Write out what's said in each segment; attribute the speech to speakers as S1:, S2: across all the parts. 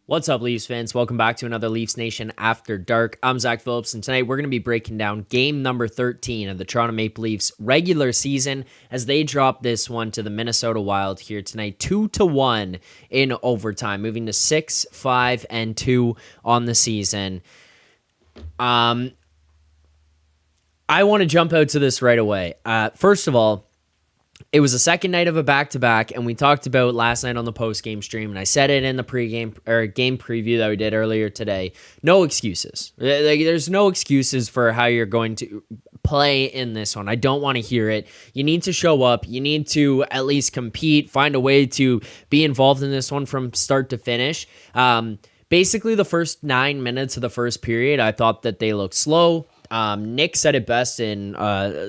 S1: What's up, Leafs fans? Welcome back to another Leafs Nation After Dark. I'm Zack Phillips, and tonight we're going to be breaking down game number 13 of the Toronto Maple Leafs regular season as they drop this one to the Minnesota Wild here tonight, 2-1 in overtime, moving to 6-5-2 on the season. I want to jump out to this right away. First of all, it was the second night of a back-to-back, and we talked about last night on the post-game stream, and I said it in the pregame or game preview that we did earlier today. No excuses. There's no excuses for how you're going to play in this one. I don't want to hear it. You need to show up. You need to at least compete, find a way to be involved in this one from start to finish. Basically, the first 9 minutes of the first period, I thought that they looked slow. Nick said it best in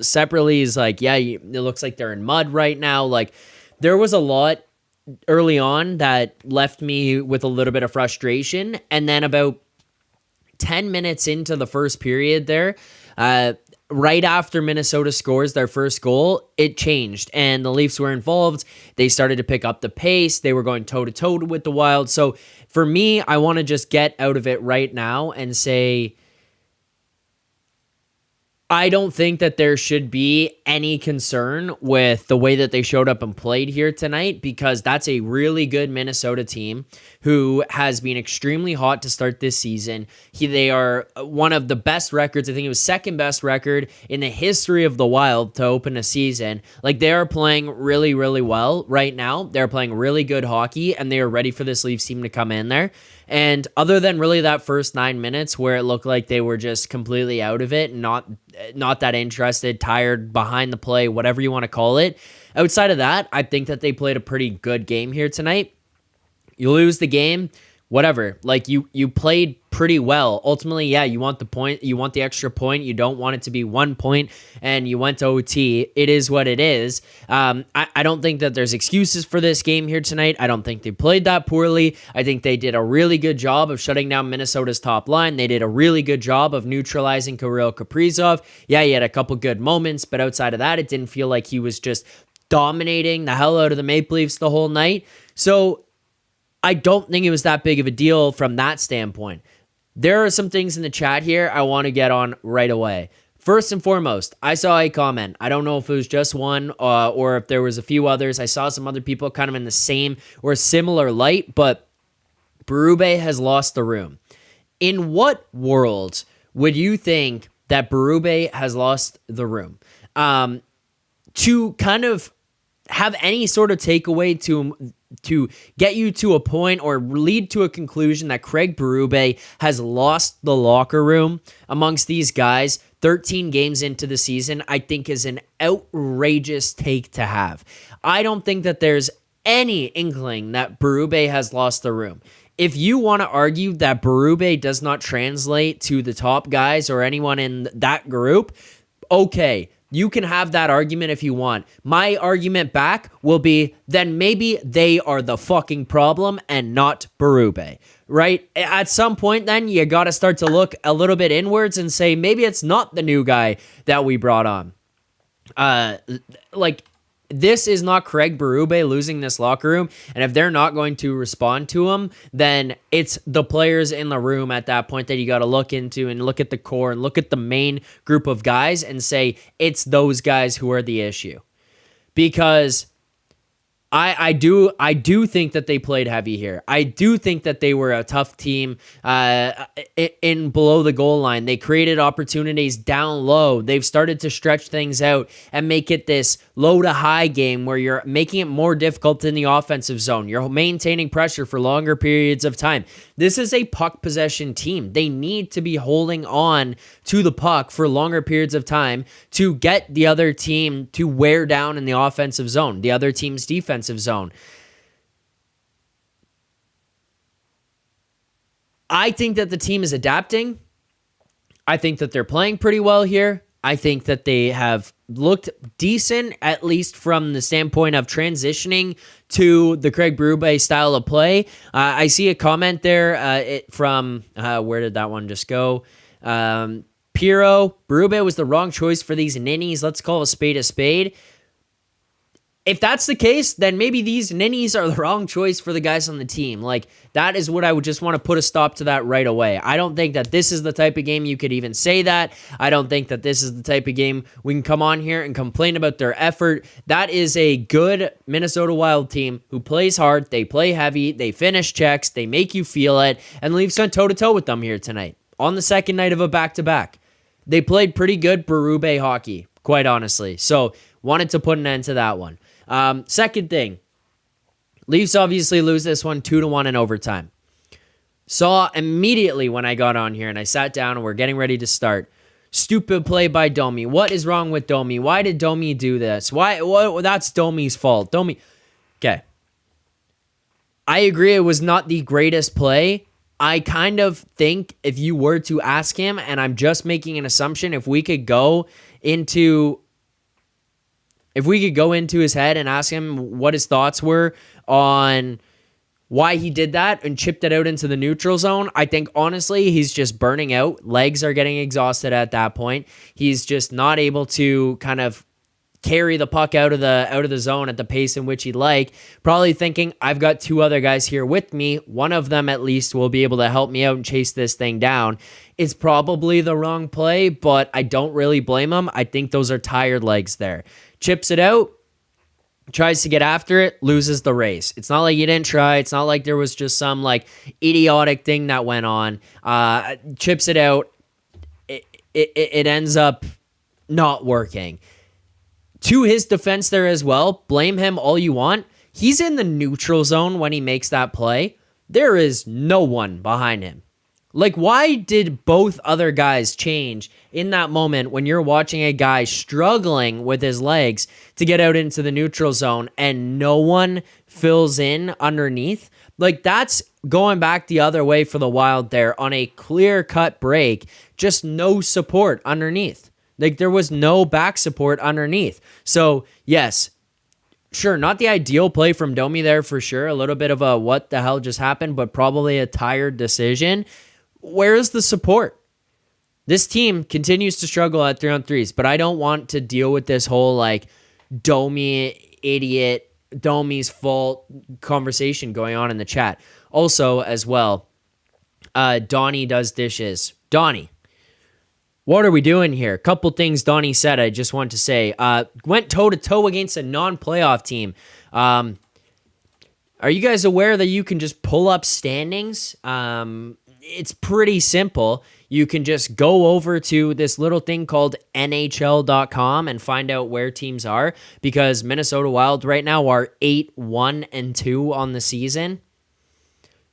S1: separately. He's like, yeah, it looks like they're in mud right now. Like, there was a lot early on that left me with a little bit of frustration. And then about 10 minutes into the first period there, right after Minnesota scores their first goal, it changed and the Leafs were involved. They started to pick up the pace. They were going toe-to-toe with the Wild. So for me, I want to just get out of it right now and say, I don't think that there should be any concern with the way that they showed up and played here tonight, because that's a really good Minnesota team who has been extremely hot to start this season. They are one of the best records. I think it was second best record in the history of the Wild to open a season. Like, they are playing really, really well right now. They're playing really good hockey, and they are ready for this Leafs team to come in there. And other than really that first 9 minutes where it looked like they were just completely out of it, not that interested, tired, behind the play, whatever you want to call it, outside of that, I think that they played a pretty good game here tonight. You lose the game, whatever. Like, you played pretty well. Ultimately, yeah, you want the point, you want the extra point. You don't want it to be 1 point, and you went to OT. It is what it is. I don't think that there's excuses for this game here tonight. I don't think they played that poorly. I think they did a really good job of shutting down Minnesota's top line. They did a really good job of neutralizing Kirill Kaprizov. Yeah, he had a couple good moments, but outside of that, it didn't feel like he was just dominating the hell out of the Maple Leafs the whole night. So I don't think it was that big of a deal from that standpoint. There are some things in the chat here I want to get on right away. First and foremost, I saw a comment. I don't know if it was just one or if there was a few others. I saw some other people kind of in the same or similar light, but Berube has lost the room. In what world would you think that Berube has lost the room? To kind of have any sort of takeaway to get you to a point or lead to a conclusion that Craig Berube has lost the locker room amongst these guys 13 games into the season, I think is an outrageous take to have. I don't think that there's any inkling that Berube has lost the room. If you want to argue that Berube does not translate to the top guys or anyone in that group, okay, you can have that argument if you want. My argument back will be, then maybe they are the fucking problem and not Berube, right? At some point, then, you got to start to look a little bit inwards and say, maybe it's not the new guy that we brought on. This is not Craig Berube losing this locker room, and if they're not going to respond to him, then it's the players in the room at that point that you got to look into and look at the core and look at the main group of guys and say it's those guys who are the issue. Because I do think that they played heavy here. I do think that they were a tough team in below the goal line. They created opportunities down low. They've started to stretch things out and make it this low to high game where you're making it more difficult in the offensive zone. You're maintaining pressure for longer periods of time. This is a puck possession team. They need to be holding on to the puck for longer periods of time to get the other team to wear down in the offensive zone, the other team's defensive zone. I think that the team is adapting. I think that they're playing pretty well here. I think that they have looked decent, at least from the standpoint of transitioning to the Craig Berube style of play. I see a comment there from, where did that one just go? Piro, Berube was the wrong choice for these ninnies. Let's call a spade a spade. if that's the case, then maybe these ninnies are the wrong choice for the guys on the team. Like, that is what I would just want to put a stop to that right away. I don't think that this is the type of game you could even say that. I don't think that this is the type of game we can come on here and complain about their effort. That is a good Minnesota Wild team who plays hard, they play heavy, they finish checks, they make you feel it, and Leafs went toe-to-toe with them here tonight on the second night of a back-to-back. They played pretty good Berube hockey, quite honestly. So, wanted to put an end to that one. Second thing, Leafs obviously lose this one 2-1 in overtime. Saw immediately when I got on here and I sat down and we're getting ready to start. Stupid play by Domi. What is wrong with Domi? Why did Domi do this? That's Domi's fault. Okay. I agree it was not the greatest play. I kind of think if you were to ask him, and I'm just making an assumption, if we could go into his head and ask him what his thoughts were on why he did that and chipped it out into the neutral zone, I think honestly he's just burning out. Legs are getting exhausted at that point. He's just not able to kind of carry the puck out of the zone at the pace in which he'd like. Probably thinking, I've got two other guys here with me. One of them at least will be able to help me out and chase this thing down. It's probably the wrong play, but I don't really blame him. I think those are tired legs there. Chips it out, tries to get after it, loses the race. It's not like he didn't try. It's not like there was just some like idiotic thing that went on. Chips it out. It ends up not working. To his defense there as well, blame him all you want. He's in the neutral zone when he makes that play. There is no one behind him. Like, why did both other guys change in that moment when you're watching a guy struggling with his legs to get out into the neutral zone and no one fills in underneath? Like, that's going back the other way for the Wild there on a clear-cut break. Just no support underneath. Like, there was no back support underneath. So, yes, sure, not the ideal play from Domi there for sure. A little bit of a what the hell just happened, but probably a tired decision. Where is the support? This team continues to struggle at 3-on-3s, but I don't want to deal with this whole, like, Domi idiot, Domi's fault conversation going on in the chat. Also, as well, Donnie does dishes. Donnie. What are we doing here? Couple things Donnie said I just want to say. Went toe-to-toe against a non-playoff team. Are you guys aware that you can just pull up standings? It's pretty simple. You can just go over to this little thing called NHL.com and find out where teams are, because Minnesota Wild right now are 8-1-2 on the season.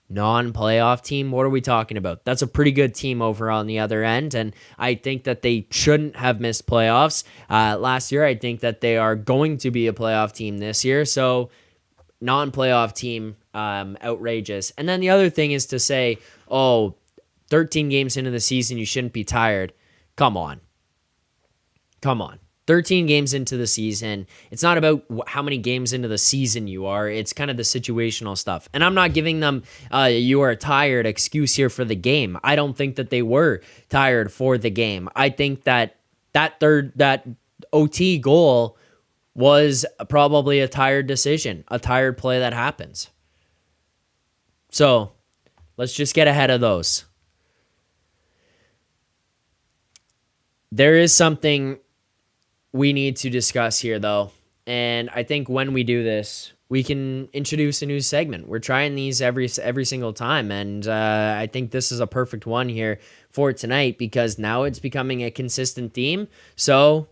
S1: Non-playoff team, what are we talking about? That's a pretty good team over on the other end, and I think that they shouldn't have missed playoffs last year. I think that they are going to be a playoff team this year, so non-playoff team, outrageous. And then the other thing is to say, 13 games into the season, you shouldn't be tired. Come on. 13 games into the season. It's not about how many games into the season you are. It's kind of the situational stuff. And I'm not giving them you are tired excuse here for the game. I don't think that they were tired for the game. I think that OT goal was probably a tired decision, a tired play that happens. So let's just get ahead of those. There is something we need to discuss here, though, and I think when we do this, we can introduce a new segment. We're trying these every single time, and I think this is a perfect one here for tonight because now it's becoming a consistent theme. So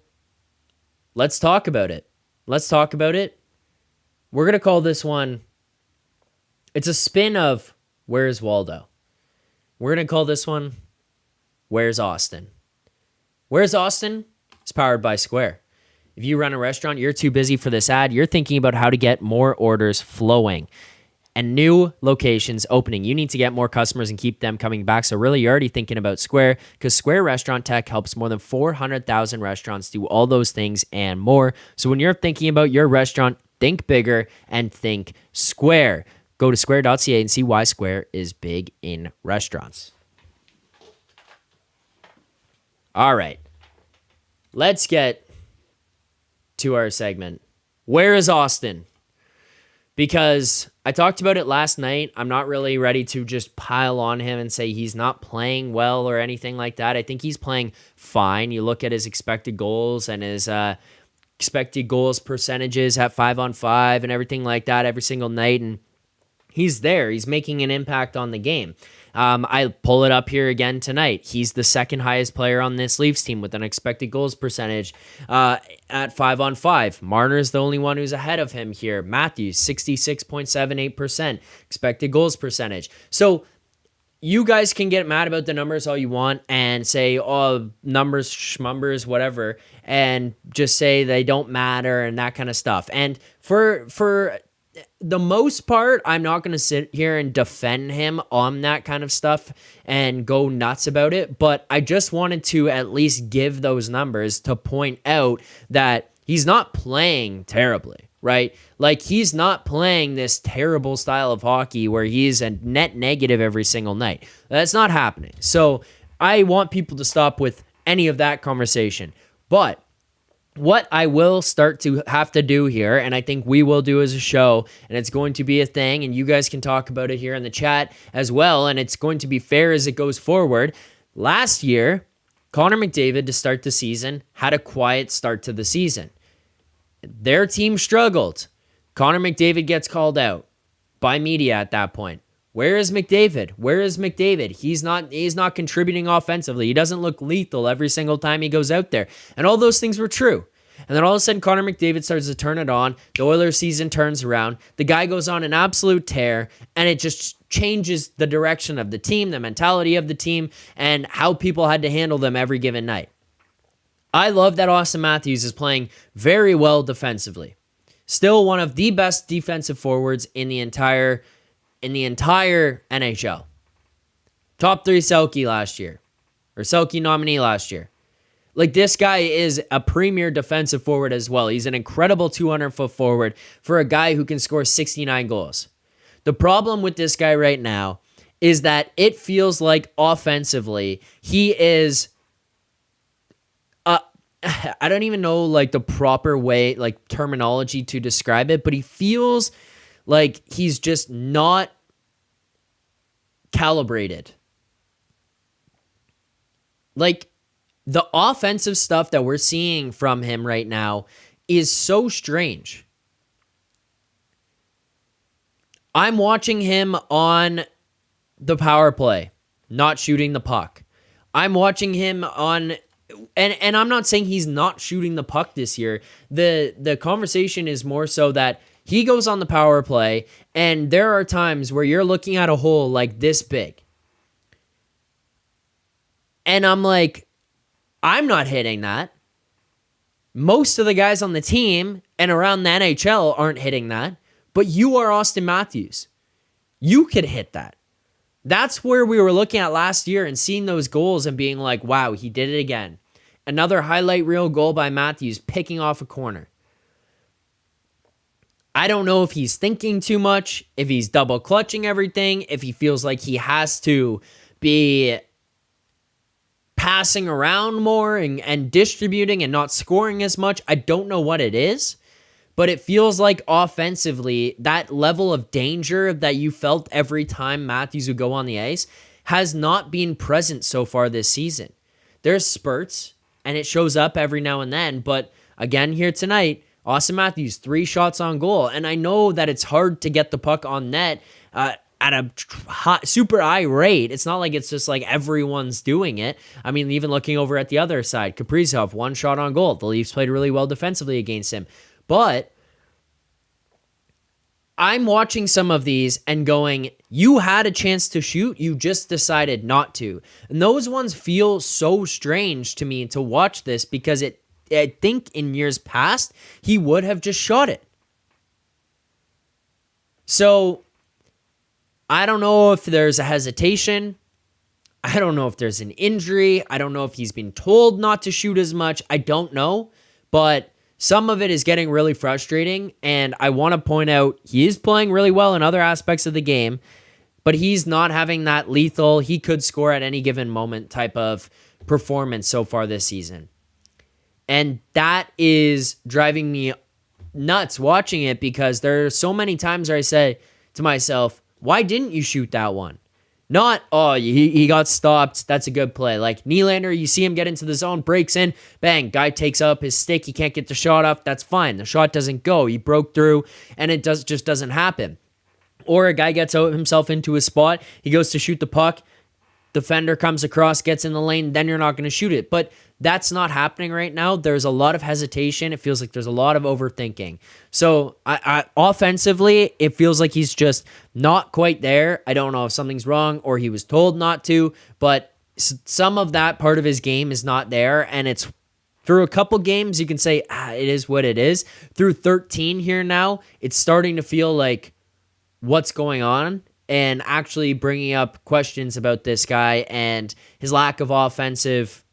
S1: let's talk about it. We're going to call this one, it's a spin of Where's Waldo? We're going to call this one Where's Auston? Where's Auston? It's powered by Square. If you run a restaurant, you're too busy for this ad, you're thinking about how to get more orders flowing and new locations opening. You need to get more customers and keep them coming back. So really, you're already thinking about Square, because Square Restaurant Tech helps more than 400,000 restaurants do all those things and more. So when you're thinking about your restaurant, think bigger and think Square. Go to square.ca and see why Square is big in restaurants. All right. Let's get to our segment. Where is Auston? Because I talked about it last night. I'm not really ready to just pile on him and say he's not playing well or anything like that. I think he's playing fine. You look at his expected goals and his expected goals percentages at 5-on-5 and everything like that every single night, and he's there. He's making an impact on the game. I pull it up here again tonight. He's the second highest player on this Leafs team with an expected goals percentage at 5-on-5. Marner's the only one who's ahead of him here. Matthews, 66.78% expected goals percentage. So you guys can get mad about the numbers all you want and say, oh, numbers, schmumbers, whatever, and just say they don't matter and that kind of stuff. And for the most part, I'm not going to sit here and defend him on that kind of stuff and go nuts about it, but I just wanted to at least give those numbers to point out that he's not playing terribly, right? Like, he's not playing this terrible style of hockey where he's a net negative every single night. That's not happening. So I want people to stop with any of that conversation. But what I will start to have to do here, and I think we will do as a show, and it's going to be a thing, and you guys can talk about it here in the chat as well, and it's going to be fair as it goes forward. Last year, Connor McDavid, to start the season, had a quiet start to the season. Their team struggled. Connor McDavid gets called out by media at that point. Where is McDavid? Where is McDavid? He's not contributing offensively. He doesn't look lethal every single time he goes out there. And all those things were true. And then all of a sudden, Connor McDavid starts to turn it on. The Oilers season turns around. The guy goes on an absolute tear, and it just changes the direction of the team, the mentality of the team, and how people had to handle them every given night. I love that Auston Matthews is playing very well defensively. Still one of the best defensive forwards in the entire NHL. Top 3 Selke last year. Or Selke nominee last year. Like, this guy is a premier defensive forward as well. He's an incredible 200-foot forward for a guy who can score 69 goals. The problem with this guy right now is that it feels like offensively he is... I don't even know like the proper way, like terminology to describe it, but he feels like he's just not calibrated. Like, the offensive stuff that we're seeing from him right now is so strange. I'm watching him on the power play, not shooting the puck. I'm watching him on... And I'm not saying he's not shooting the puck this year. The conversation is more so that he goes on the power play, and there are times where you're looking at a hole like this big. And I'm like, I'm not hitting that. Most of the guys on the team and around the NHL aren't hitting that. But you are Auston Matthews. You could hit that. That's where we were looking at last year and seeing those goals and being like, wow, he did it again. Another highlight reel goal by Matthews, picking off a corner. I don't know if he's thinking too much, if he's double clutching everything, if he feels like he has to be passing around more and distributing and not scoring as much. I don't know what it is. But it feels like offensively, that level of danger that you felt every time Matthews would go on the ice has not been present so far this season. There's spurts, and it shows up every now and then. But again, here tonight, Auston Matthews, 3 shots on goal. And I know that it's hard to get the puck on net at a super high rate. It's not like it's just like everyone's doing it. I mean, even looking over at the other side, Kaprizov, 1 shot on goal. The Leafs played really well defensively against him. But I'm watching some of these and going, you had a chance to shoot, you just decided not to. And those ones feel so strange to me to watch this because I think in years past, he would have just shot it. So, I don't know if there's a hesitation. I don't know if there's an injury. I don't know if he's been told not to shoot as much. I don't know. But some of it is getting really frustrating, and I want to point out he is playing really well in other aspects of the game, but he's not having that lethal, he could score at any given moment type of performance so far this season. And that is driving me nuts watching it because there are so many times where I say to myself, why didn't you shoot that one? Not, oh, he got stopped. That's a good play. Like Nylander, you see him get into the zone, breaks in, bang, guy takes up his stick. He can't get the shot off. That's fine. The shot doesn't go. He broke through, and it just doesn't happen. Or a guy gets himself into a spot. He goes to shoot the puck. Defender comes across, gets in the lane. Then you're not going to shoot it. But that's not happening right now. There's a lot of hesitation. It feels like there's a lot of overthinking. So offensively, it feels like he's just not quite there. I don't know if something's wrong or he was told not to, but some of that part of his game is not there. And it's through a couple games, you can say, it is what it is. Through 13 here now, it's starting to feel like what's going on, and actually bringing up questions about this guy and his lack of offensive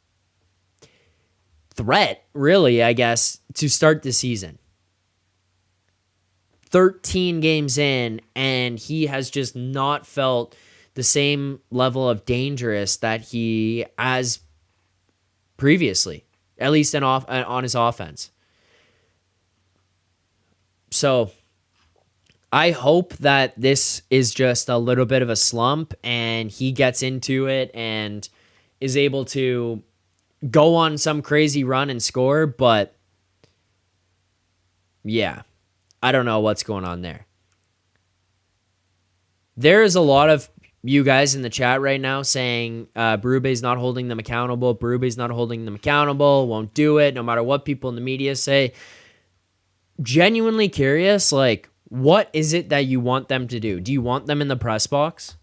S1: threat, really, I guess, to start the season. 13 games in, and he has just not felt the same level of dangerous that he has previously, at least on his offense. So I hope that this is just a little bit of a slump and he gets into it and is able to go on some crazy run and score. But yeah, I don't know what's going on there. There is a lot of you guys in the chat right now saying Berube's not holding them accountable. Berube's not holding them accountable. Won't do it no matter what people in the media say. Genuinely curious, like, what is it that you want them to do? Do you want them in the press box?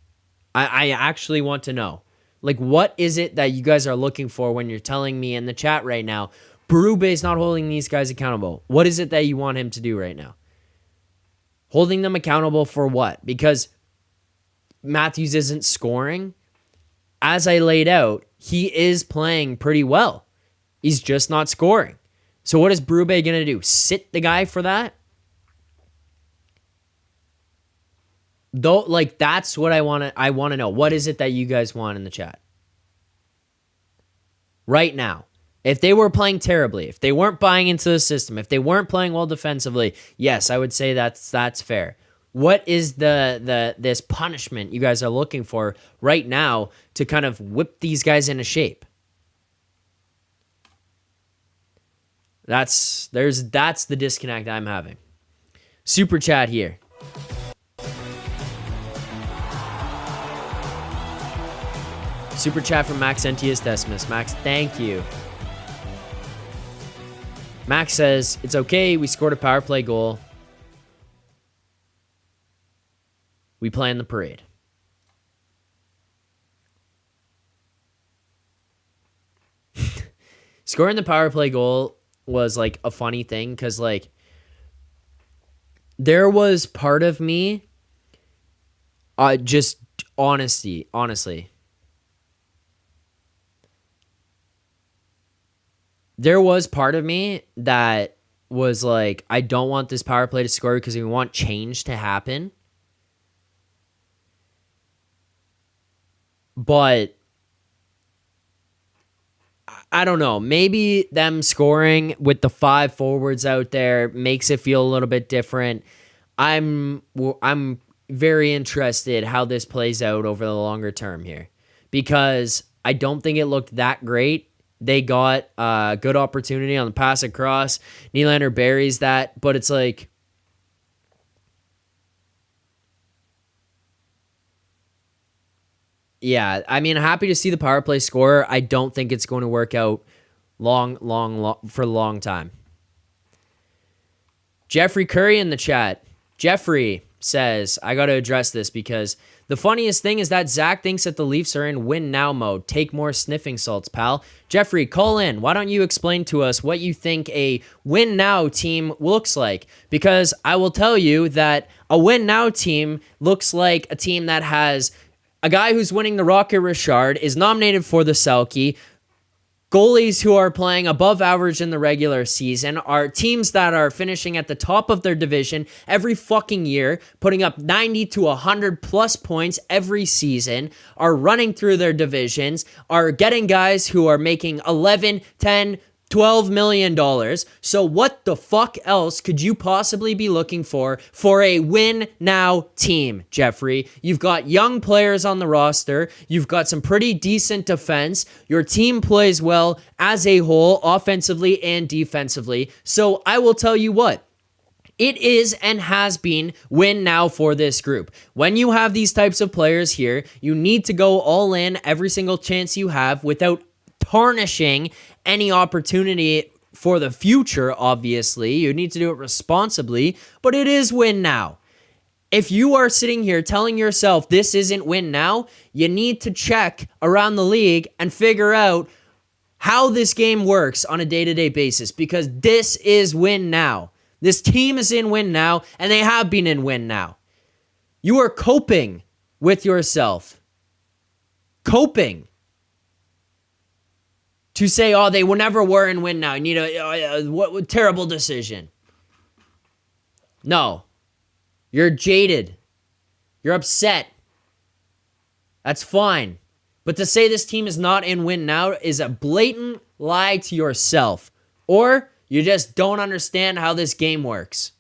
S1: I actually want to know. Like, what is it that you guys are looking for when you're telling me in the chat right now, Berube is not holding these guys accountable? What is it that you want him to do right now? Holding them accountable for what? Because Matthews isn't scoring. As I laid out, he is playing pretty well. He's just not scoring. So what is Berube going to do? Sit the guy for that? Though, like, that's what I want to know. What is it that you guys want in the chat? Right now. If they were playing terribly, if they weren't buying into the system, if they weren't playing well defensively, yes, I would say that's fair. What is this punishment you guys are looking for right now to kind of whip these guys into shape? That's the disconnect I'm having. Super chat here. Super chat from Max Entius Decimus. Max, thank you. Max says, it's okay. We scored a power play goal. We plan the parade. Scoring the power play goal was like a funny thing because, like, there was part of me, just honestly. There was part of me that was like, I don't want this power play to score because we want change to happen. But I don't know. Maybe them scoring with the 5 forwards out there makes it feel a little bit different. I'm very interested how this plays out over the longer term here because I don't think it looked that great. They got a good opportunity on the pass across. Nylander buries that, but it's like, yeah, I mean, happy to see the power play score. I don't think it's going to work out long for a long time. Jeffrey Curry in the chat. Jeffrey says, I got to address this because the funniest thing is that Zach thinks that the Leafs are in win now mode. Take more sniffing salts, pal. Jeffrey, call in. Why don't you explain to us what you think a win now team looks like? Because I will tell you that a win now team looks like a team that has a guy who's winning the Rocket Richard, is nominated for the Selke, goalies who are playing above average in the regular season, are teams that are finishing at the top of their division every fucking year, putting up 90 to 100 plus points every season, are running through their divisions, are getting guys who are making 11, 10, $12 million. So what the fuck else could you possibly be looking for a win now team, Jeffrey? You've got young players on the roster. You've got some pretty decent defense. Your team plays well as a whole, offensively and defensively. So I will tell you what. It is and has been win now for this group. When you have these types of players here, you need to go all in every single chance you have without tarnishing any opportunity for the future, obviously. You need to do it responsibly, but it is win now. If you are sitting here telling yourself this isn't win now, you need to check around the league and figure out how this game works on a day-to-day basis, because this is win now. This team is in win now, and they have been in win now. You are coping with yourself. Coping. To say, oh, they never were in win now. You need what terrible decision. No. You're jaded. You're upset. That's fine. But to say this team is not in win now is a blatant lie to yourself. Or you just don't understand how this game works.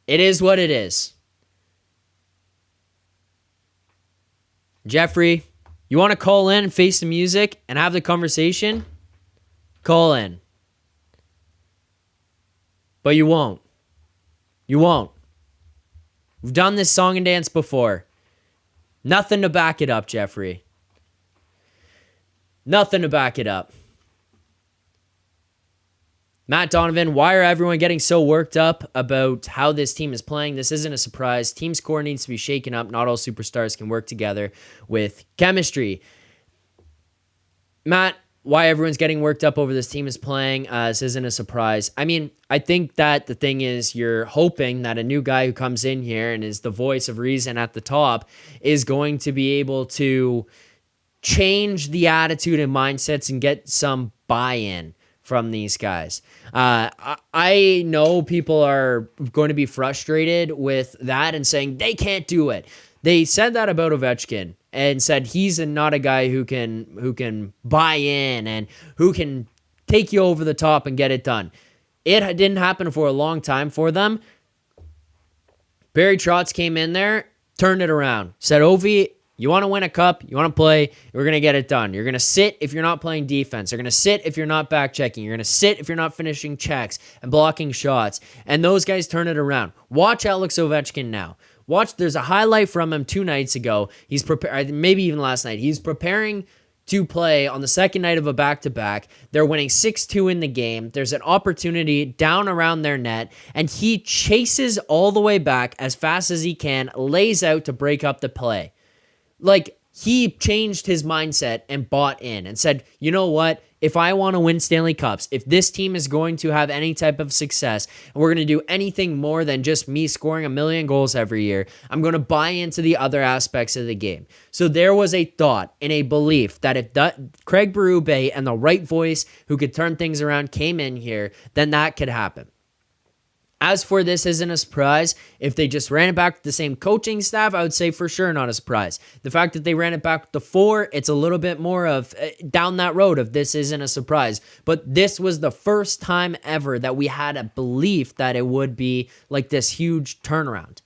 S1: It is what it is. Jeffrey, you want to call in, face the music, and have the conversation? Call in. But you won't. You won't. We've done this song and dance before. Nothing to back it up, Jeffrey. Nothing to back it up. Matt Donovan, why are everyone getting so worked up about how this team is playing? This isn't a surprise. Team's core needs to be shaken up. Not all superstars can work together with chemistry. Matt, why everyone's getting worked up over this team is playing. This isn't a surprise. I mean, I think that the thing is you're hoping that a new guy who comes in here and is the voice of reason at the top is going to be able to change the attitude and mindsets and get some buy-in from these guys. I know people are going to be frustrated with that and saying they can't do it. They said that about Ovechkin and said he's not a guy who can buy in and who can take you over the top and get it done. It didn't happen for a long time for them. Barry Trotz came in there, turned it around, said, Ovi, you want to win a cup, you want to play, we're going to get it done. You're going to sit if you're not playing defense. You're going to sit if you're not back checking. You're going to sit if you're not finishing checks and blocking shots. And those guys turn it around. Watch Alex Ovechkin now. Watch, there's a highlight from him 2 nights ago. He's preparing, maybe even last night. He's preparing to play on the second night of a back-to-back. They're winning 6-2 in the game. There's an opportunity down around their net, and he chases all the way back as fast as he can, lays out to break up the play. Like, he changed his mindset and bought in and said, you know what? If I want to win Stanley Cups, if this team is going to have any type of success, and we're going to do anything more than just me scoring 1 million goals every year, I'm going to buy into the other aspects of the game. So there was a thought and a belief that if Craig Berube and the right voice who could turn things around came in here, then that could happen. As for this isn't a surprise, if they just ran it back with the same coaching staff, I would say for sure not a surprise. The fact that they ran it back with the 4, it's a little bit more of down that road of this isn't a surprise. But this was the first time ever that we had a belief that it would be like this huge turnaround.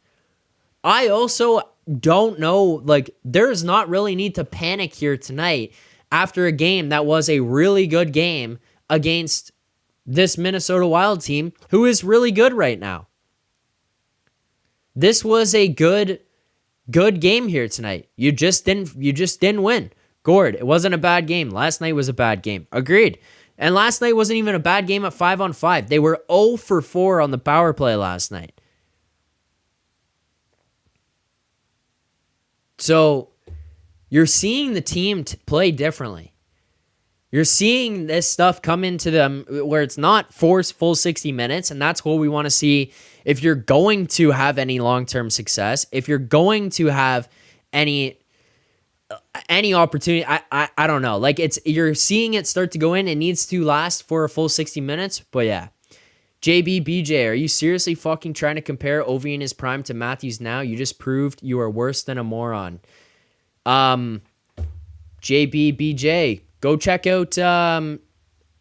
S1: I also don't know, like, there's not really need to panic here tonight after a game that was a really good game against this Minnesota Wild team who is really good right now. This was a good game here tonight. You just didn't win. Gord, it wasn't a bad game. Last night was a bad game. Agreed. And last night wasn't even a bad game at 5-on-5. They were 0 for 4 on the power play last night. So you're seeing the team play differently. You're seeing this stuff come into them where it's not forced full 60 minutes, and that's what we want to see if you're going to have any long-term success, if you're going to have any opportunity. I don't know. Like, you're seeing it start to go in. It needs to last for a full 60 minutes, but yeah. JBBJ, are you seriously fucking trying to compare Ovi in his prime to Matthews now? You just proved you are worse than a moron. JBBJ, Go check out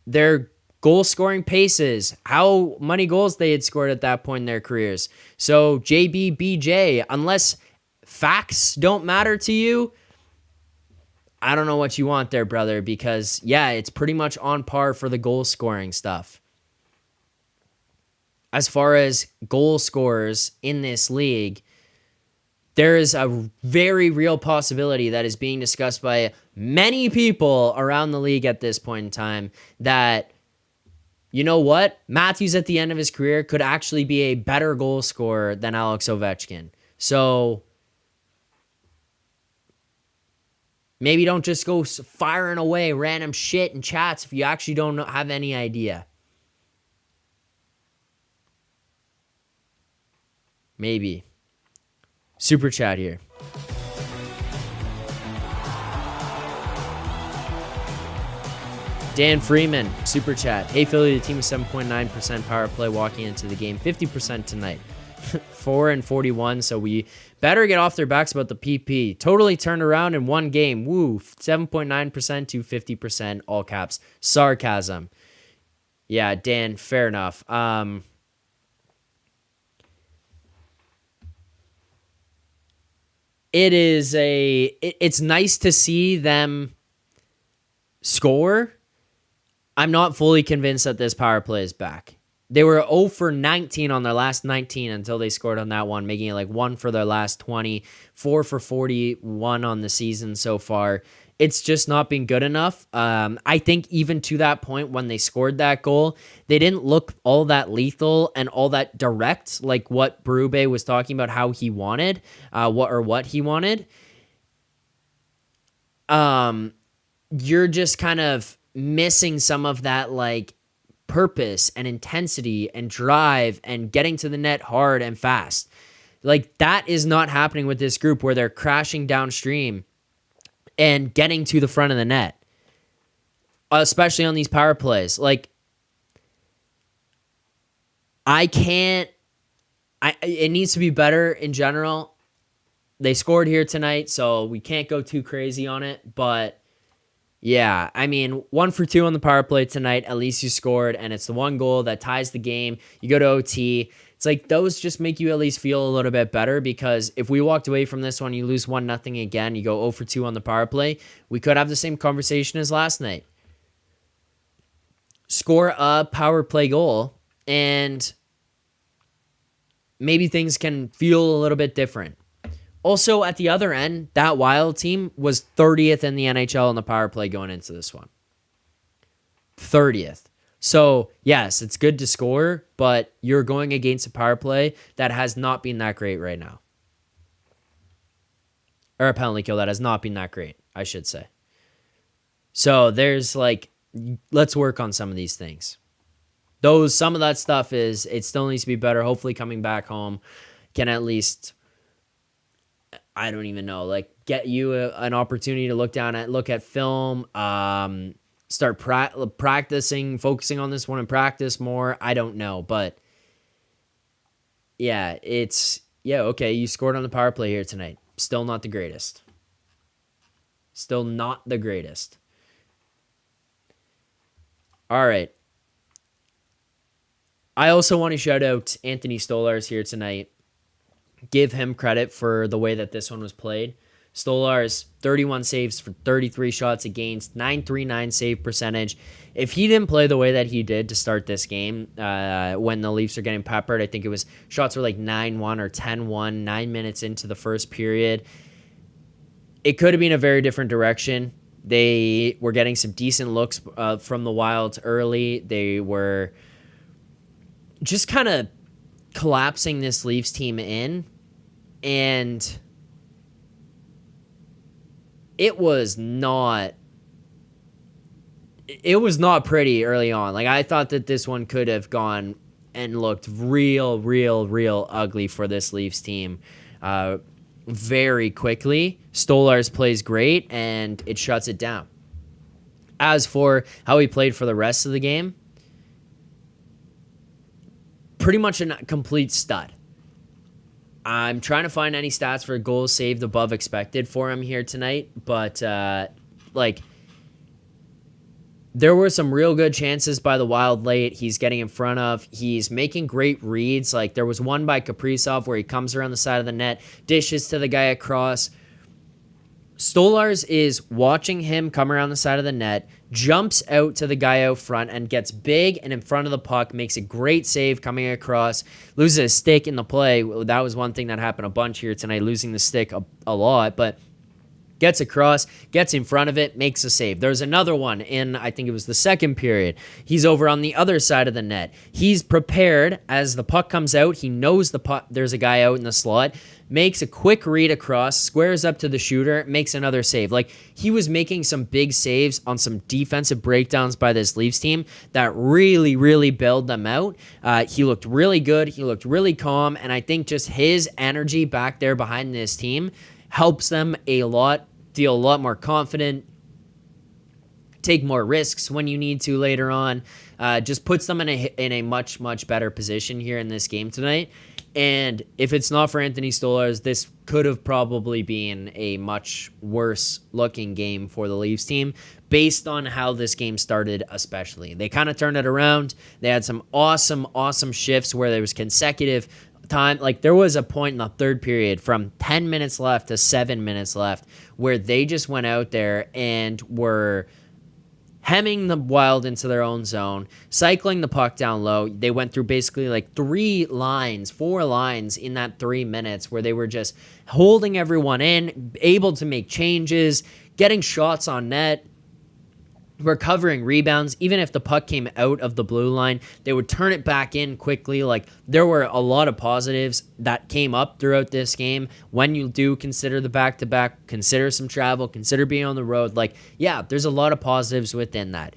S1: their goal scoring paces, how many goals they had scored at that point in their careers. So JBBJ, unless facts don't matter to you, I don't know what you want there, brother, because yeah, it's pretty much on par for the goal scoring stuff. As far as goal scorers in this league, there is a very real possibility that is being discussed by many people around the league at this point in time that, you know what? Matthews at the end of his career could actually be a better goal scorer than Alex Ovechkin. So maybe don't just go firing away random shit and chats if you actually don't have any idea. Maybe. Super chat here. Dan Freeman, super chat. Hey Philly, the team is 7.9% power play walking into the game, 50% tonight. 4-41, so we better get off their backs about the PP. Totally turned around in one game. Woo, 7.9% to 50%, all caps. Sarcasm. Yeah, Dan, fair enough. It's nice to see them score. I'm not fully convinced that this power play is back. They were 0 for 19 on their last 19 until they scored on that one, making it like 1 for their last 20, 4 for 41 on the season so far. It's just not been good enough. I think even to that point when they scored that goal, they didn't look all that lethal and all that direct, like what Berube was talking about how he wanted, what he wanted. You're just kind of missing some of that like purpose and intensity and drive and getting to the net hard and fast. Like that is not happening with this group where they're crashing downstream and getting to the front of the net, especially on these power plays. Like it needs to be better in general. They scored here tonight, so we can't go too crazy on it, but yeah, I mean, 1 for 2 on the power play tonight. At least you scored, and it's the one goal that ties the game. You go to OT. It's like those just make you at least feel a little bit better because if we walked away from this one, you lose 1-0 again, you go 0 for 2 on the power play, we could have the same conversation as last night. Score a power play goal, and maybe things can feel a little bit different. Also, at the other end, that Wild team was 30th in the NHL in the power play going into this one. 30th. So, yes, it's good to score, but you're going against a power play that has not been that great right now. Or a penalty kill that has not been that great, I should say. So, there's like, let's work on some of these things. Some of that stuff it still needs to be better. Hopefully coming back home can at least, I don't even know, like get you an opportunity to look at film, start practicing, focusing on this one and practice more. I don't know, but yeah, okay, you scored on the power play here tonight. Still not the greatest. Still not the greatest. All right. I also want to shout out Anthony Stolarz here tonight. Give him credit for the way that this one was played. Stolarz, 31 saves for 33 shots against, 939 save percentage. If he didn't play the way that he did to start this game, when the Leafs are getting peppered, I think it was shots were like 9-1 or 10-1, 9 minutes into the first period. It could have been a very different direction. They were getting some decent looks from the Wilds early. They were just kind of collapsing this Leafs team in, and it was not pretty early on. Like I thought that this one could have gone and looked real ugly for this Leafs team very quickly. Stolarz plays great and it shuts it down. As for how he played for the rest of the game, pretty much a complete stud. I'm trying to find any stats for goals saved above expected for him here tonight, but There were some real good chances by the Wild late. He's getting in front of. He's making great reads. Like there was one by Kaprizov where he comes around the side of the net, dishes to the guy across. Stolarz is watching him come around the side of the net, jumps out to the guy out front and gets big and in front of the puck, makes a great save coming across, loses a stick in the play. That was one thing that happened a bunch here tonight, losing the stick a lot, but gets across, gets in front of it, makes a save. There's another one in, I think it was the second period. He's over on the other side of the net. He's prepared as the puck comes out. He knows the puck, there's a guy out in the slot, makes a quick read across, squares up to the shooter, makes another save. Like, he was making some big saves on some defensive breakdowns by this Leafs team that really, really bailed them out. He looked really good. He looked really calm, and I think just his energy back there behind this team helps them a lot, feel a lot more confident, take more risks when you need to later on. Just puts them in a much, much better position here in this game tonight. And if it's not for Anthony Stolarz, this could have probably been a much worse looking game for the Leafs team based on how this game started especially. They kind of turned it around. They had some awesome, awesome shifts where there was consecutive time. Like there was a point in the third period from 10 minutes left to 7 minutes left where they just went out there and were hemming the Wild into their own zone, cycling the puck down low. They went through basically like 4 lines in that 3 minutes where they were just holding everyone in, able to make changes, getting shots on net, recovering rebounds. Even if the puck came out of the blue line, they would turn it back in quickly. Like there were a lot of positives that came up throughout this game. When you do consider the back-to-back, consider some travel, consider being on the road. Like, yeah, there's a lot of positives within that.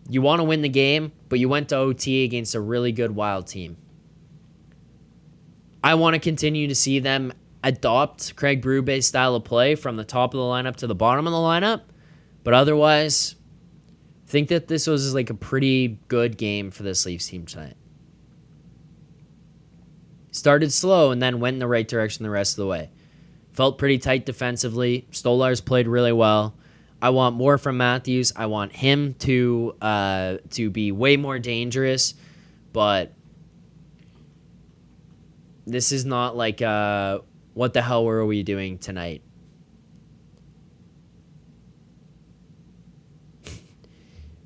S1: You want to win the game, but you went to OT against a really good Wild team. I want to continue to see them adopt Craig Berube's style of play from the top of the lineup to the bottom of the lineup. But otherwise, I think that this was like a pretty good game for this Leafs team tonight. Started slow and then went in the right direction the rest of the way. Felt pretty tight defensively. Stolarz played really well. I want more from Matthews. I want him to be way more dangerous. But this is not like what the hell were we doing tonight?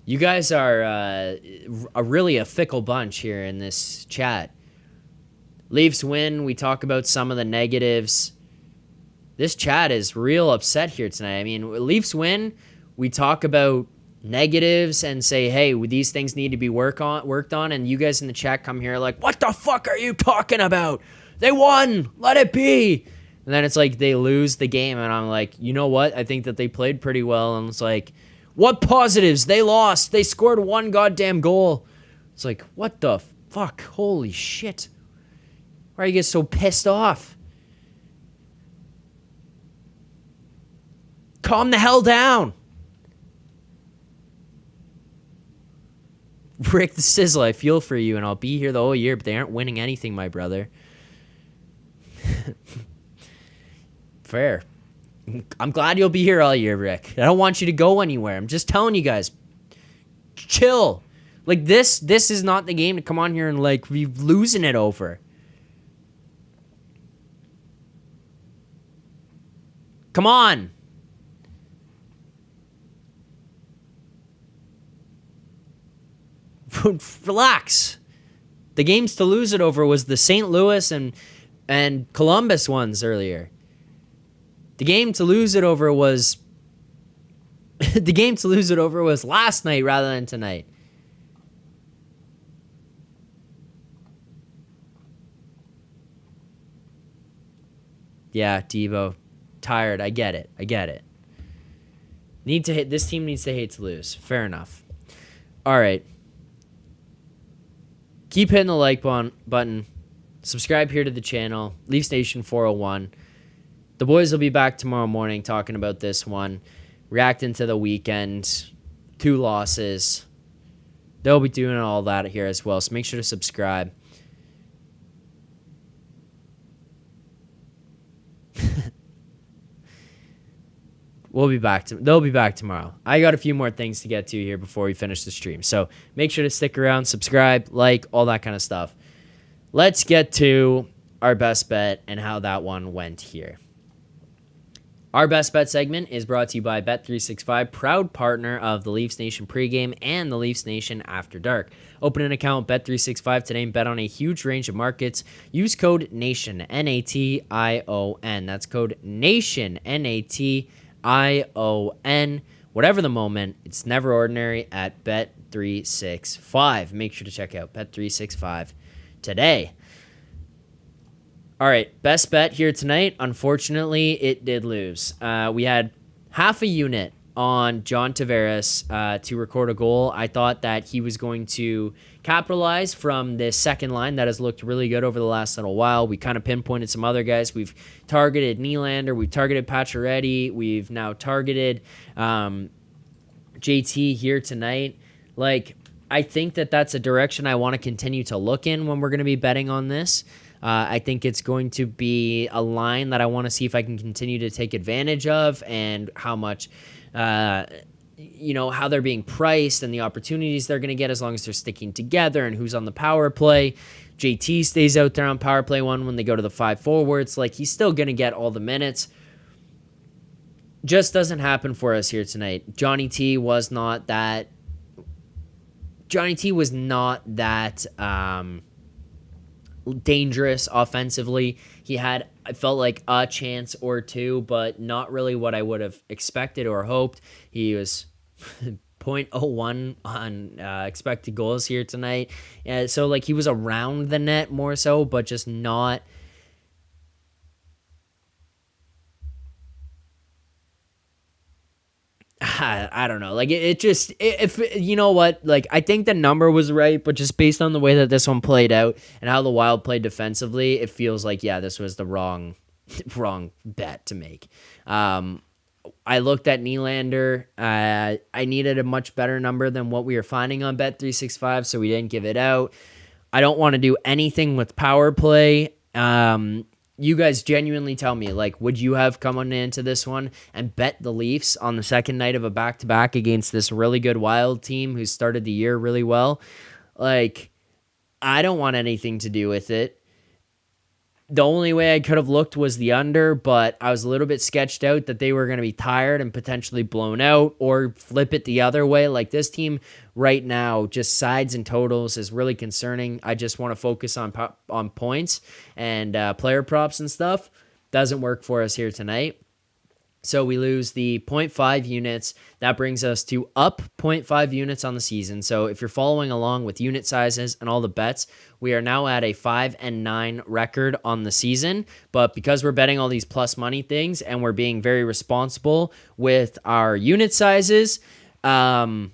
S1: You guys are really a fickle bunch here in this chat. Leafs win. We talk about some of the negatives. This chat is real upset here tonight. I mean, Leafs win. We talk about negatives and say, hey, these things need to be worked on. And you guys in the chat come here like, what the fuck are you talking about? They won. Let it be. And then it's like they lose the game. And I'm like, you know what? I think that they played pretty well. And it's like, what positives? They lost. They scored 1 goddamn goal. It's like, what the fuck? Holy shit. Why are you guys so pissed off? Calm the hell down. Rick the Sizzle, I feel for you, and I'll be here the whole year, but they aren't winning anything, my brother. Fair. I'm glad you'll be here all year, Rick. I don't want you to go anywhere. I'm just telling you guys. Chill. Like, this is not the game to come on here and, like, be losing it over. Come on. Relax. The games to lose it over was the St. Louis and Columbus ones earlier. The game to lose it over was last night rather than tonight. Yeah, Devo. Tired. I get it. This team needs to hate to lose. Fair enough. All right. Keep hitting the like button. Subscribe here to the channel. Leafs Nation 401. The boys will be back tomorrow morning talking about this one, reacting to the weekend, 2 losses. They'll be doing all that here as well, so make sure to subscribe. We'll be back. They'll be back tomorrow. I got a few more things to get to here before we finish the stream. So make sure to stick around, subscribe, like, all that kind of stuff. Let's get to our best bet and how that one went here. Our best bet segment is brought to you by Bet365, proud partner of the Leafs Nation pregame and the Leafs Nation after dark. Open an account with Bet365 today and bet on a huge range of markets. Use code NATION, N-A-T-I-O-N. That's code NATION, N-A-T-I-O-N. Whatever the moment, it's never ordinary at Bet365. Make sure to check out Bet365 today. All right, best bet here tonight. Unfortunately, it did lose. We had half a unit on John Tavares to record a goal. I thought that he was going to capitalize from this second line that has looked really good over the last little while. We kind of pinpointed some other guys. We've targeted Nylander. We've targeted Pacioretty. We've now targeted JT here tonight. Like, I think that that's a direction I want to continue to look in when we're going to be betting on this. I think it's going to be a line that I want to see if I can continue to take advantage of, and how much, how they're being priced and the opportunities they're going to get as long as they're sticking together, and who's on the power play. JT stays out there on power play one when they go to the 5 forwards. Like, he's still going to get all the minutes. Just doesn't happen for us here tonight. Johnny T was not that dangerous offensively. He had, I felt like, a chance or two, but not really what I would have expected or hoped. He was 0.01 on expected goals here tonight. So, like, he was around the net more so, but just not. I don't know. Like, if you know what, like, I think the number was right, but just based on the way that this one played out and how the Wild played defensively, it feels like, yeah, this was the wrong bet to make. I looked at Nylander. I needed a much better number than what we were finding on Bet365, so we didn't give it out. I don't want to do anything with power play. You guys genuinely tell me, like, would you have come on into this one and bet the Leafs on the second night of a back-to-back against this really good Wild team who started the year really well? Like, I don't want anything to do with it. The only way I could have looked was the under, but I was a little bit sketched out that they were going to be tired and potentially blown out, or flip it the other way. Like, this team right now, just sides and totals is really concerning. I just want to focus on points and player props and stuff. Doesn't work for us here tonight. So we lose the 0.5 units. That brings us to up 0.5 units on the season. So if you're following along with unit sizes and all the bets, we are now at a 5-9 record on the season. But because we're betting all these plus money things and we're being very responsible with our unit sizes, we are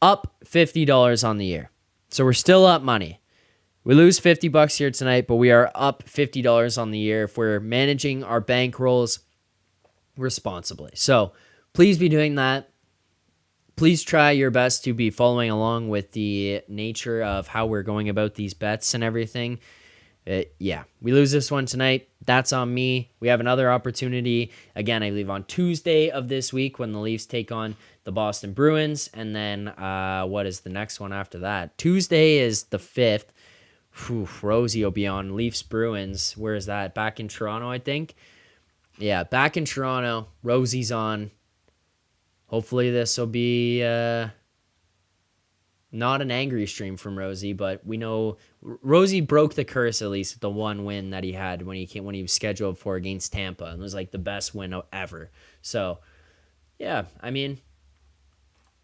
S1: up $50 on the year. So we're still up money. We lose $50 here tonight, but we are up $50 on the year if we're managing our bankrolls responsibly. So please be doing that. Please try your best to be following along with the nature of how we're going about these bets and everything. We lose this one tonight. That's on me. We have another opportunity. Again, I believe on Tuesday of this week when the Leafs take on the Boston Bruins. And then what is the next one after that? Tuesday is the 5th. Rosie will be on Leafs Bruins. Where is that? Back in Toronto, I think. Yeah, back in Toronto. Rosie's on. Hopefully this will be not an angry stream from Rosie, but we know Rosie broke the curse, at least, with the one win that he had when he was scheduled for against Tampa, and it was like the best win ever. So, yeah, I mean,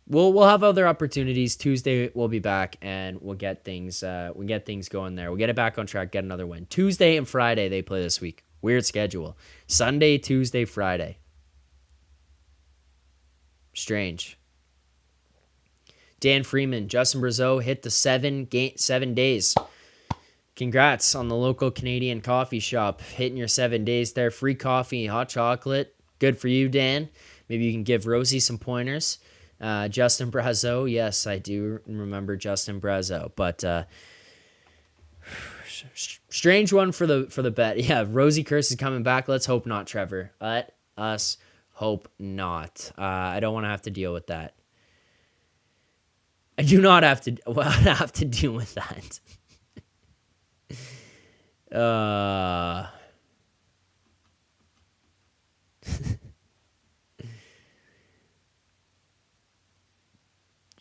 S1: we'll have other opportunities. Tuesday we'll be back and we'll get things going there. We'll get it back on track, get another win. Tuesday and Friday they play this week. Weird schedule. Sunday, Tuesday, Friday. Strange. Dan Freeman, Justin Brazeau hit the 7 days. Congrats on the local Canadian coffee shop. Hitting your 7 days there. Free coffee, hot chocolate. Good for you, Dan. Maybe you can give Rosie some pointers. Justin Brazeau. Yes, I do remember Justin Brazeau. But strange one for the bet. Yeah, Rosie Curse is coming back. Let's hope not, Trevor. Let us Hope not. I don't want to have to deal with that. I do not have to have to deal with that.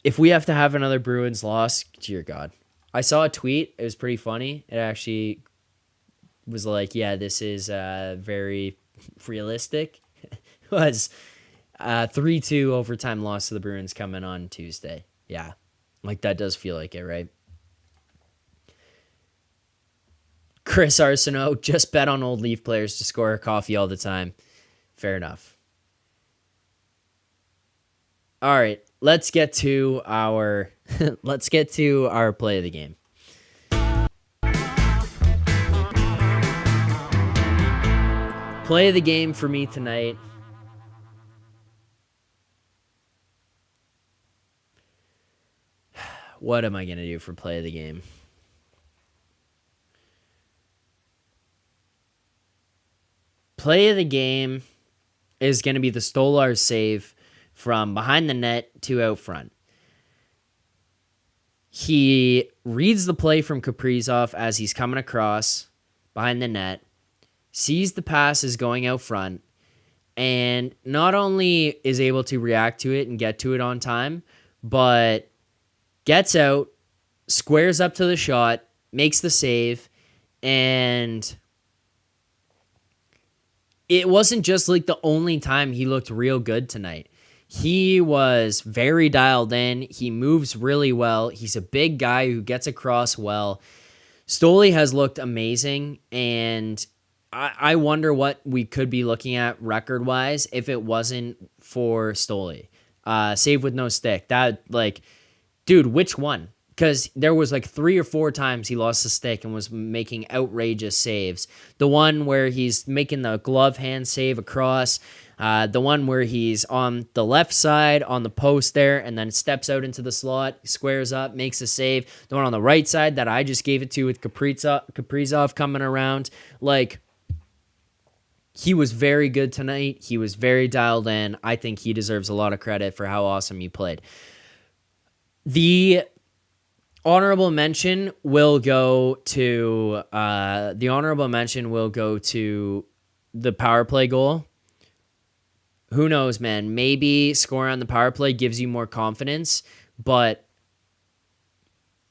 S1: If we have to have another Bruins loss, dear God. I saw a tweet. It was pretty funny. It actually was like, yeah, this is very realistic. It was 3-2 overtime loss to the Bruins coming on Tuesday. Yeah, like that does feel like it, right? Chris Arsenault, just bet on old Leaf players to score coffee all the time. Fair enough. All right, let's get to our play of the game. Play of the game for me tonight. What am I going to do for play of the game? Play of the game is going to be the Stolarz save from behind the net to out front. He reads the play from Kaprizov as he's coming across behind the net, sees the pass is going out front, and not only is able to react to it and get to it on time, but gets out, squares up to the shot, makes the save, and it wasn't just like the only time he looked real good tonight. He was very dialed in. He moves really well. He's a big guy who gets across well. Stoli has looked amazing, and I wonder what we could be looking at record-wise if it wasn't for Stoli. Save with no stick. That, like, dude, which one? Because there was like 3 or 4 times he lost the stick and was making outrageous saves. The one where he's making the glove hand save across. The one where he's on the left side on the post there and then steps out into the slot, squares up, makes a save. The one on the right side that I just gave it to with Kaprizov coming around. Like, he was very good tonight. He was very dialed in. I think he deserves a lot of credit for how awesome he played. The honorable mention will go to the power play goal. Who knows, man? Maybe scoring on the power play gives you more confidence, but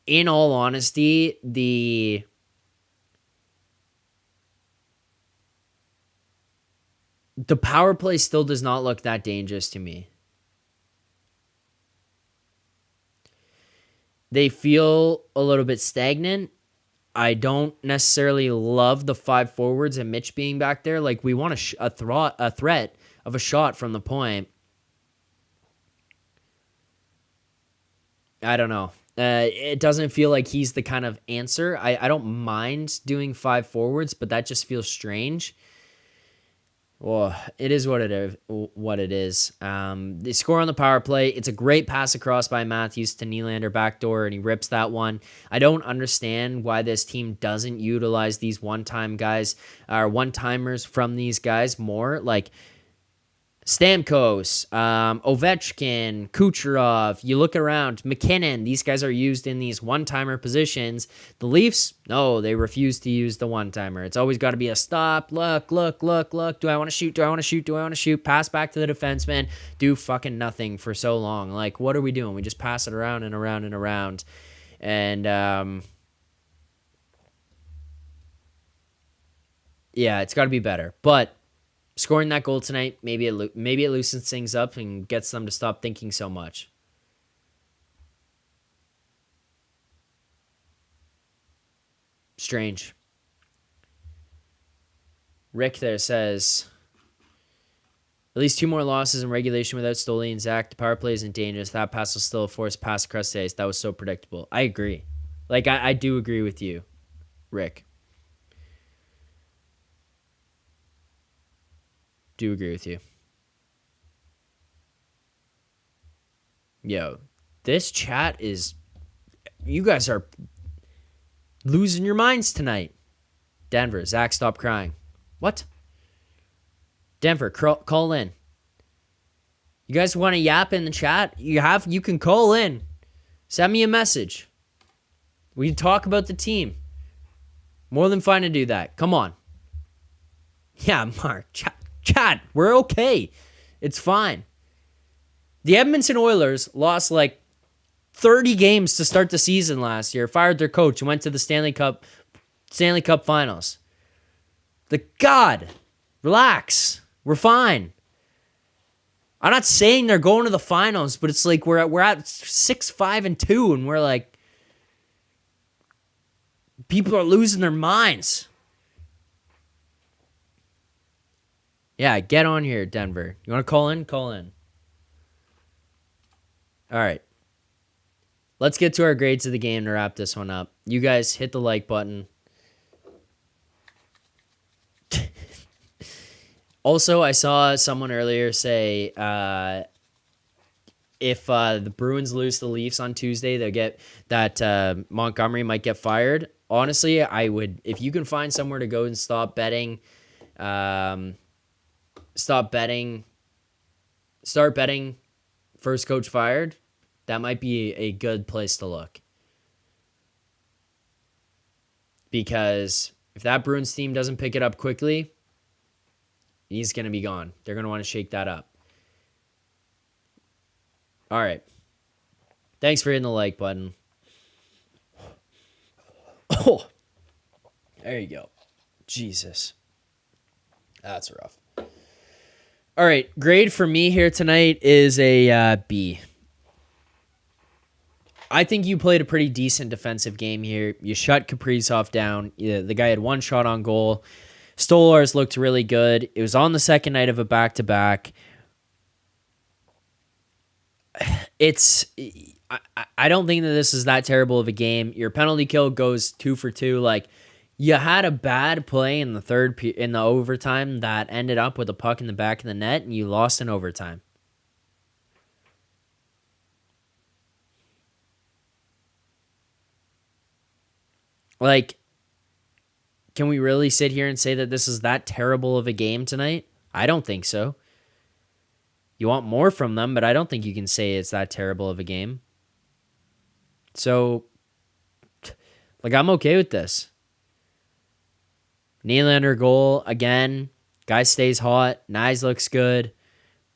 S1: in all honesty, the power play still does not look that dangerous to me. They feel a little bit stagnant. I don't necessarily love the 5 forwards and Mitch being back there. Like, we want a threat of a shot from the point. I don't know. It doesn't feel like he's the kind of answer. I don't mind doing 5 forwards, but that just feels strange. Well, it is what it is. They score on the power play. It's a great pass across by Matthews to Nylander backdoor, and he rips that one. I don't understand why this team doesn't utilize these one-time guys or one-timers from these guys more. Like Stamkos, Ovechkin, Kucherov, you look around, McKinnon, these guys are used in these one-timer positions. The Leafs, no, they refuse to use the one-timer. It's always got to be a stop, look. Do I want to shoot? Pass back to the defenseman. Do fucking nothing for so long. Like, what are we doing? We just pass it around and around and around. And, yeah, it's got to be better. But scoring that goal tonight, maybe it loosens things up and gets them to stop thinking so much. Strange. Rick there says, at least 2 more losses in regulation without Stoli and Zach. The power play isn't dangerous. That pass was still a forced pass across the ice. That was so predictable. I agree. Like, I do agree with you, Rick. Do agree with you. Yo, this chat is... You guys are losing your minds tonight. Denver, Zach, stop crying. What? Denver, call in. You guys want to yap in the chat? You can call in. Send me a message. We can talk about the team. More than fine to do that. Come on. Yeah, Mark. Chat. We're okay. It's fine. The Edmonton Oilers lost like 30 games to start the season last year. Fired their coach and went to the Stanley Cup Finals. Relax. We're fine. I'm not saying they're going to the finals, but it's like we're at 6-5-2, and we're like, people are losing their minds. Yeah, get on here, Denver. You want to call in? Call in. All right. Let's get to our grades of the game to wrap this one up. You guys hit the like button. Also, I saw someone earlier say if the Bruins lose to the Leafs on Tuesday, they'll get that Montgomery might get fired. Honestly, I would, if you can find somewhere to go and stop betting first coach fired, that might be a good place to look. Because if that Bruins team doesn't pick it up quickly, he's going to be gone. They're going to want to shake that up. All right. Thanks for hitting the like button. Oh, there you go. Jesus. That's rough. All right. Grade for me here tonight is a B. I think you played a pretty decent defensive game here. You shut Kaprizov down. The guy had one shot on goal. Stolarz looked really good. It was on the second night of a back-to-back. I don't think that this is that terrible of a game. Your penalty kill goes 2 for 2. Like, you had a bad play in the overtime that ended up with a puck in the back of the net, and you lost in overtime. Like, can we really sit here and say that this is that terrible of a game tonight? I don't think so. You want more from them, but I don't think you can say it's that terrible of a game. So, like, I'm okay with this. Nylander goal, again. Guy stays hot. Nyes looks good.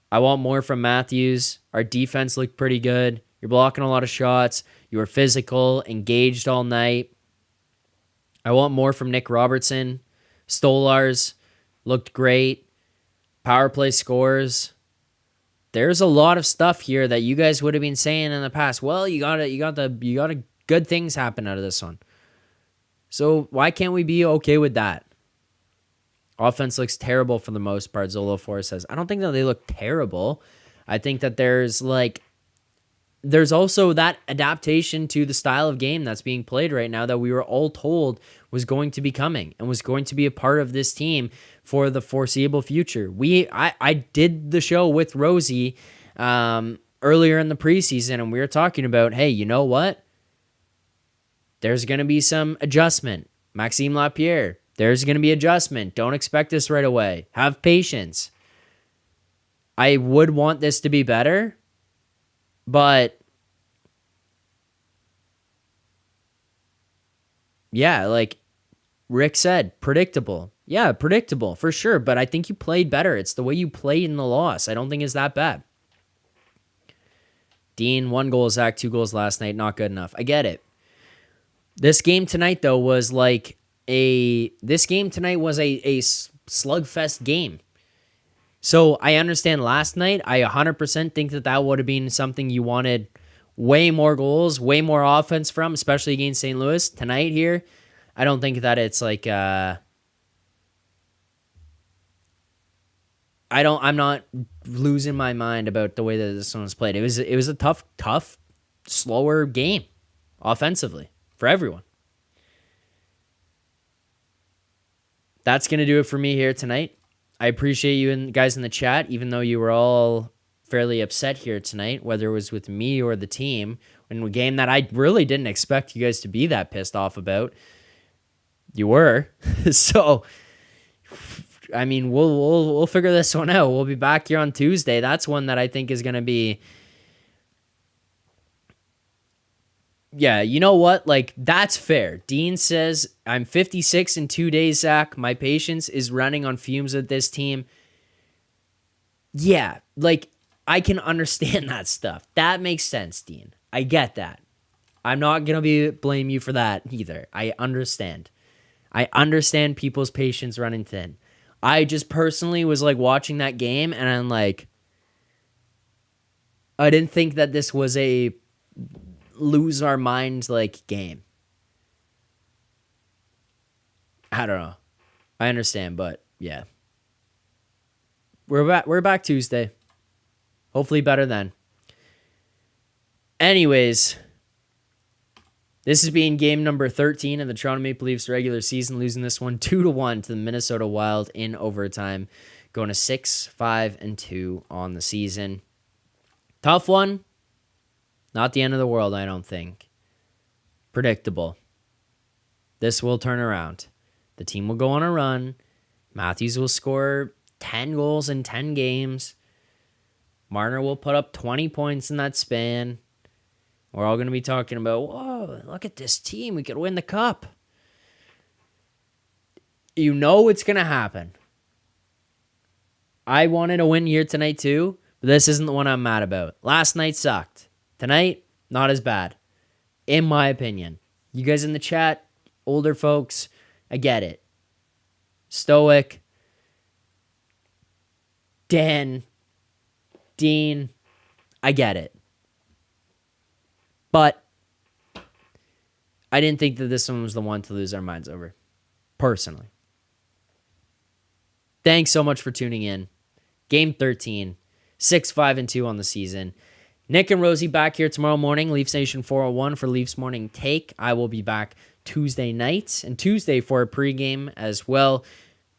S1: I want more from Matthews. Our defense looked pretty good. You're blocking a lot of shots. You were physical, engaged all night. I want more from Nick Robertson. Stolarz looked great. Power play scores. There's a lot of stuff here that you guys would have been saying in the past. Well, you got good things happen out of this one. So why can't we be okay with that? Offense looks terrible for the most part, Zolo4 says. I don't think that they look terrible. I think that there's also that adaptation to the style of game that's being played right now that we were all told was going to be coming and was going to be a part of this team for the foreseeable future. I did the show with Rosie earlier in the preseason, and we were talking about, hey, you know what? There's going to be some adjustment. Maxime Lapierre, there's going to be adjustment. Don't expect this right away. Have patience. I would want this to be better. But, yeah, like Rick said, predictable. Yeah, predictable, for sure. But I think you played better. It's the way you played in the loss. I don't think it's that bad. Dean, 1 goal, Zach, 2 goals last night. Not good enough. I get it. This game tonight, though, was a slugfest game. So I understand last night, I 100% think that would have been something you wanted way more goals, way more offense from, especially against St. Louis. Tonight here, I don't think that it's like, I'm not losing my mind about the way that this one was played. It was a tough, slower game offensively for everyone. That's going to do it for me here tonight. I appreciate you guys in the chat, even though you were all fairly upset here tonight, whether it was with me or the team, in a game that I really didn't expect you guys to be that pissed off about. You were. So, I mean, we'll figure this one out. We'll be back here on Tuesday. That's one that I think is going to be. Yeah, you know what? Like, that's fair. Dean says, I'm 56 in 2 days, Zach. My patience is running on fumes with this team. Yeah, like, I can understand that stuff. That makes sense, Dean. I get that. I'm not going to blame you for that either. I understand. I understand people's patience running thin. I just personally was, like, watching that game, and I'm like, I didn't think that this was a lose our minds like game. I don't know. I understand, but yeah. We're back Tuesday. Hopefully better then. Anyways, this is being game number 13 of the Toronto Maple Leafs regular season, losing this one 2-1 to the Minnesota Wild in overtime, going to 6-5-2 on the season. Tough one. Not the end of the world, I don't think. Predictable. This will turn around. The team will go on a run. Matthews will score 10 goals in 10 games. Marner will put up 20 points in that span. We're all going to be talking about, whoa, look at this team. We could win the cup. You know it's going to happen. I wanted a win here tonight too, but this isn't the one I'm mad about. Last night sucked. Tonight, not as bad, in my opinion. You guys in the chat, older folks, I get it. Stoic, Dan, Dean, I get it. But I didn't think that this one was the one to lose our minds over, personally. Thanks so much for tuning in. Game 13, 6-5-2 on the season. Nick and Rosie back here tomorrow morning, Leafs Nation 401 for Leafs Morning Take. I will be back Tuesday night and Tuesday for a pregame as well,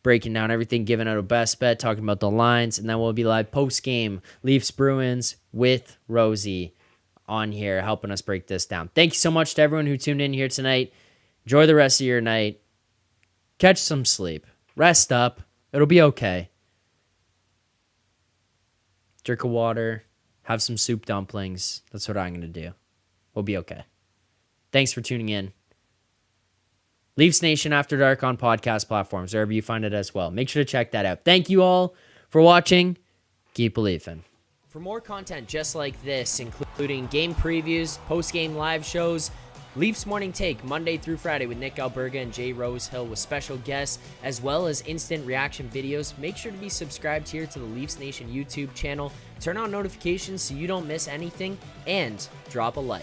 S1: breaking down everything, giving out a best bet, talking about the lines, and then we'll be live postgame Leafs Bruins with Rosie on here helping us break this down. Thank you so much to everyone who tuned in here tonight. Enjoy the rest of your night. Catch some sleep. Rest up. It'll be okay. Drink of water. Have some soup dumplings. That's what I'm going to do. We'll be okay. Thanks for tuning in. Leafs Nation After Dark on podcast platforms, wherever you find it as well. Make sure to check that out. Thank you all for watching. Keep believing. For more content just like this, including game previews, post-game live shows, Leafs Morning Take, Monday through Friday with Nick Alberga and Jay Rosehill with special guests, as well as instant reaction videos. Make sure to be subscribed here to the Leafs Nation YouTube channel. Turn on notifications so you don't miss anything, and drop a like.